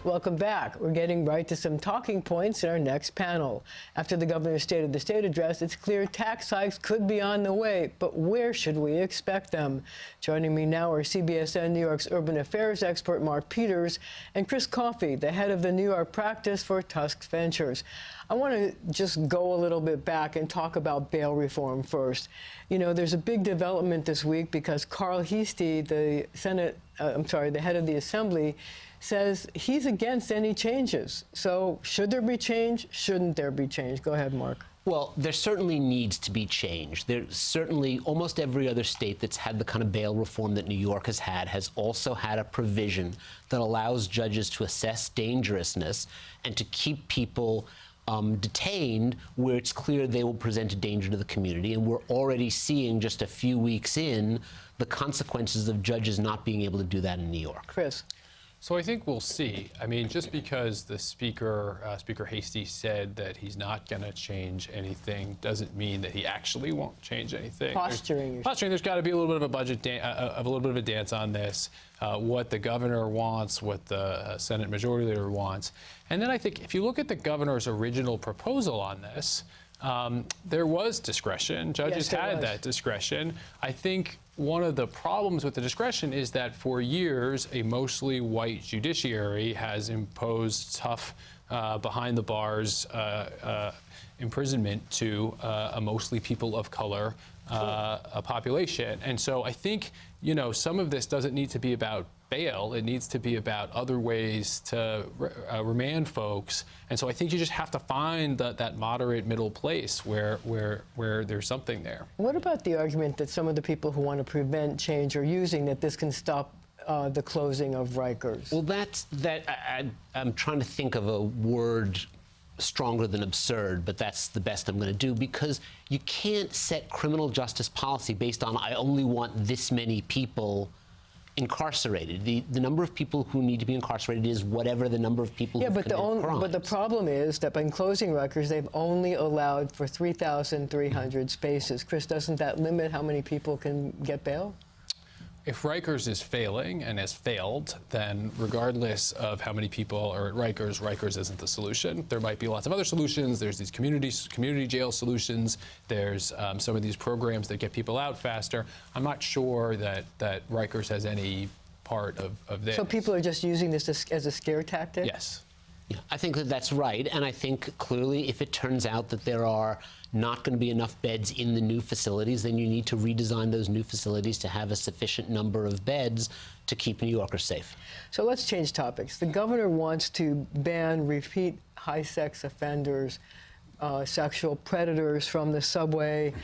Welcome back. We're getting right to some talking points in our next panel. After the governor's State of the State address, it's clear tax hikes could be on the way, but where should we expect them? Joining me now are CBSN New York's urban affairs expert Mark Peters and Chris Coffey, the head of the New York practice for Tusk Ventures. I want to just go a little bit back and talk about bail reform first. You know, there's a big development this week because Carl Heastie, the the head of the Assembly, says he's against any changes. So should there be change? Shouldn't there be change? Go ahead, Mark. Well, there certainly needs to be change. There's certainly almost every other state that's had the kind of bail reform that New York has also had a provision that allows judges to assess dangerousness and to keep people detained where it's clear they will present a danger to the community. And we're already seeing, just a few weeks in, the consequences of judges not being able to do that in New York. Chris. So I think we'll see. I mean, just because the Speaker Heastie said that he's not going to change anything doesn't mean that he actually won't change anything. Posturing. There's got to be a little bit of a budget, a little bit of a dance on this. What the governor wants, what the Senate Majority Leader wants, and then I think if you look at the governor's original proposal on this, there was discretion. Judges had that discretion. I think one of the problems with the discretion is that for years, a mostly white judiciary has imposed tough behind the bars imprisonment to a mostly people of color a population. And so I think, you know, some of this doesn't need to be about bail. It needs to be about other ways to remand folks. And so I think you just have to find that moderate middle place where there's something there. What about the argument that some of the people who want to prevent change are using that this can stop the closing of Rikers? Well, I'm trying to think of a word stronger than absurd, but that's the best I'm going to do, because you can't set criminal justice policy based on I only want this many people incarcerated. The number of people who need to be incarcerated is whatever the number of people who commit crimes. But the problem is that by closing Rikers, they've only allowed for 3,300 spaces. Chris, doesn't that limit how many people can get bail? If Rikers is failing and has failed, then regardless of how many people are at Rikers isn't the solution. There might be lots of other solutions. There's these community jail solutions. There's some of these programs that get people out faster. I'm not sure that Rikers has any part of this. So people are just using this as a scare tactic? Yes. Yeah, I think that's right, and I think clearly if it turns out that there are not going to be enough beds in the new facilities, then you need to redesign those new facilities to have a sufficient number of beds to keep New Yorkers safe. So let's change topics. The governor wants to ban repeat high-sex offenders, sexual predators from the subway.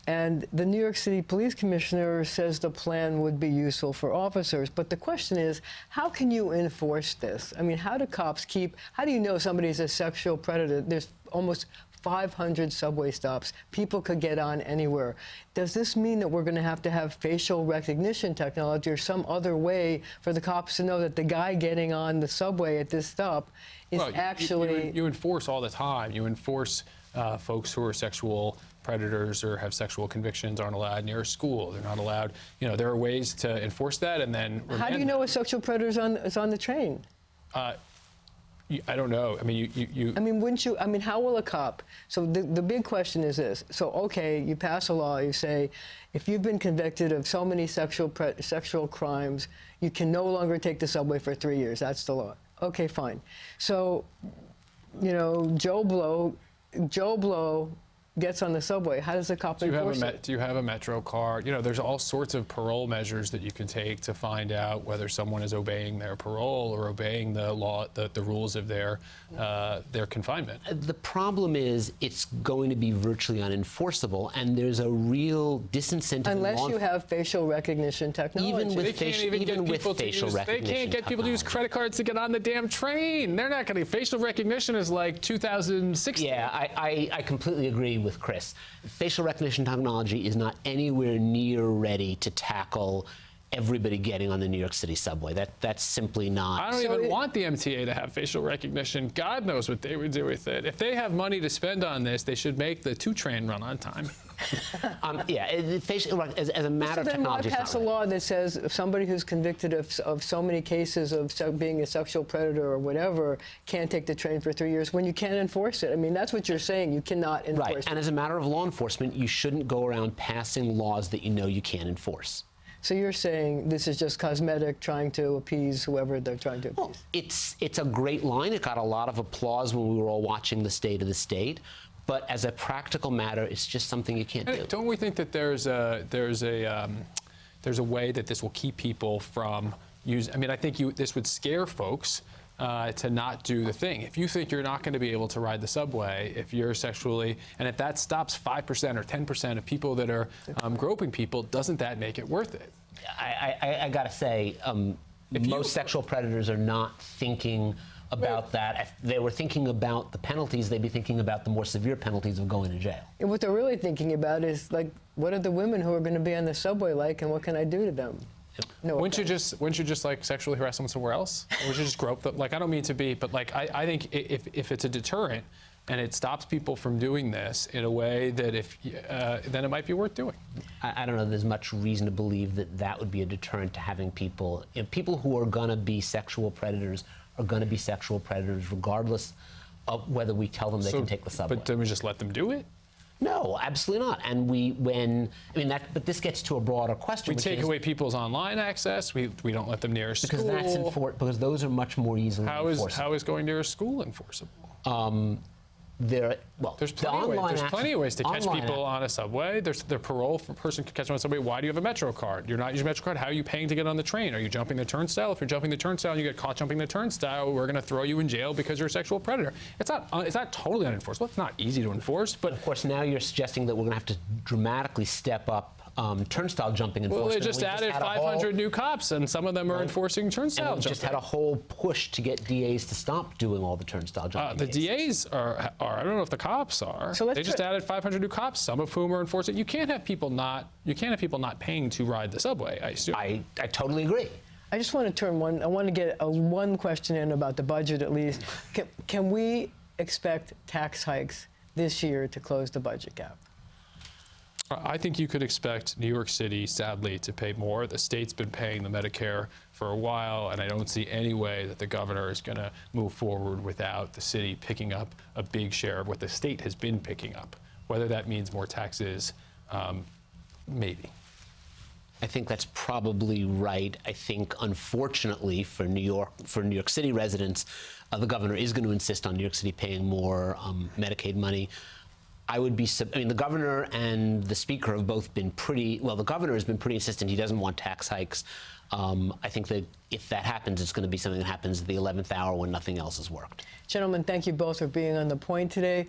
And the New York City Police Commissioner says the plan would be useful for officers. But the question is, how can you enforce this? I mean, how do you know somebody's a sexual predator? There's almost 500 subway stops. People could get on anywhere. Does this mean that we're going to have facial recognition technology or some other way for the cops to know that the guy getting on the subway at this stop is actually... You enforce all the time. You enforce folks who are sexual predators or have sexual convictions aren't allowed near a school. They're not allowed. You know, there are ways to enforce that, and then... How do you know a sexual predator is on the train? I don't know. I mean, I mean, wouldn't you? I mean, how will a cop? So the big question is this. So, okay, you pass a law. You say, if you've been convicted of so many sexual crimes, you can no longer take the subway for 3 years. That's the law. Okay, fine. So, you know, Joe Blow gets on the subway. How does the cop enforce it? Do you have a Metro card? You know, there's all sorts of parole measures that you can take to find out whether someone is obeying their parole or obeying the law, the rules of their confinement. The problem is it's going to be virtually unenforceable, and there's a real disincentive. Unless you have facial recognition technology. Even with facial recognition. They can't get people to use credit cards to get on the damn train. They're not going to. Facial recognition is like 2016. Yeah, I completely agree with Chris. Facial recognition technology is not anywhere near ready to tackle everybody getting on the New York City subway. That's simply not. I don't even want the MTA to have facial recognition. God knows what they would do with it. If they have money to spend on this, they should make the 2 train run on time. Yeah, as a matter of Then why technology, it's pass a not right. law that says somebody who's convicted of so many cases of being a sexual predator or whatever can't take the train for 3 years when you can't enforce it? I mean, that's what you're saying. You cannot enforce Right, it. and as a matter of law enforcement, you shouldn't go around passing laws that you know you can't enforce. So you're saying this is just cosmetic, trying to appease whoever they're trying to appease? Well, it's a great line. It got a lot of applause when we were all watching the State of the State. But as a practical matter, it's just something you can't do. Don't we think that there's a way that this will keep people from using? I mean, I think this would scare folks to not do the thing. If you think you're not going to be able to ride the subway if you're sexually, and if that stops 5% or 10% of people that are groping people, doesn't that make it worth it? I got to say, most sexual predators are not thinking about that. If they were thinking about the penalties, they'd be thinking about the more severe penalties of going to jail. And what they're really thinking about is, like, what are the women who are going to be on the subway like, and what can I do to them? No, Wouldn't you just like sexually harass someone somewhere else? Or would you just grope them? Like, I don't mean to be, but like, I think if it's a deterrent and it stops people from doing this in a way that then it might be worth doing. I don't know. There's much reason to believe that would be a deterrent to having people. People who are going to be sexual predators are going to be sexual predators, regardless of whether we tell them they can take the subway. But then we just let them do it? No, absolutely not. And but this gets to a broader question. We take away people's online access. We don't let them near a school. Because those are much more easily enforceable. How is going near a school enforceable? There's plenty of ways to catch people on a subway. There's the parole for a person to catch them on a subway. Why do you have a Metro card? You're not using a Metro card. How are you paying to get on the train? Are you jumping the turnstile? If you're jumping the turnstile and you get caught jumping the turnstile, we're going to throw you in jail because you're a sexual predator. It's not totally unenforceable. It's not easy to enforce. But of course, now you're suggesting that we're going to have to dramatically step up turnstile jumping enforcement. Well, they just added 500 new cops, and some of them are enforcing turnstile jumping. Just had a whole push to get DAs to stop doing all the turnstile jumping. The DAs are. I don't know if the cops are. So they just added 500 new cops, some of whom are enforcing. You can't have people not paying to ride the subway, I assume. I totally agree. I just want to I want to get one question in about the budget at least. Can we expect tax hikes this year to close the budget gap? I think you could expect New York City, sadly, to pay more. The state's been paying the Medicare for a while, and I don't see any way that the governor is going to move forward without the city picking up a big share of what the state has been picking up. Whether that means more taxes, maybe. I think that's probably right. I think, unfortunately, for New York City residents, the governor is going to insist on New York City paying more Medicaid money. The governor and the speaker have both been the governor has been pretty insistent he doesn't want tax hikes. I think that if that happens, it's going to be something that happens at the 11th hour when nothing else has worked. Gentlemen, thank you both for being on The Point today.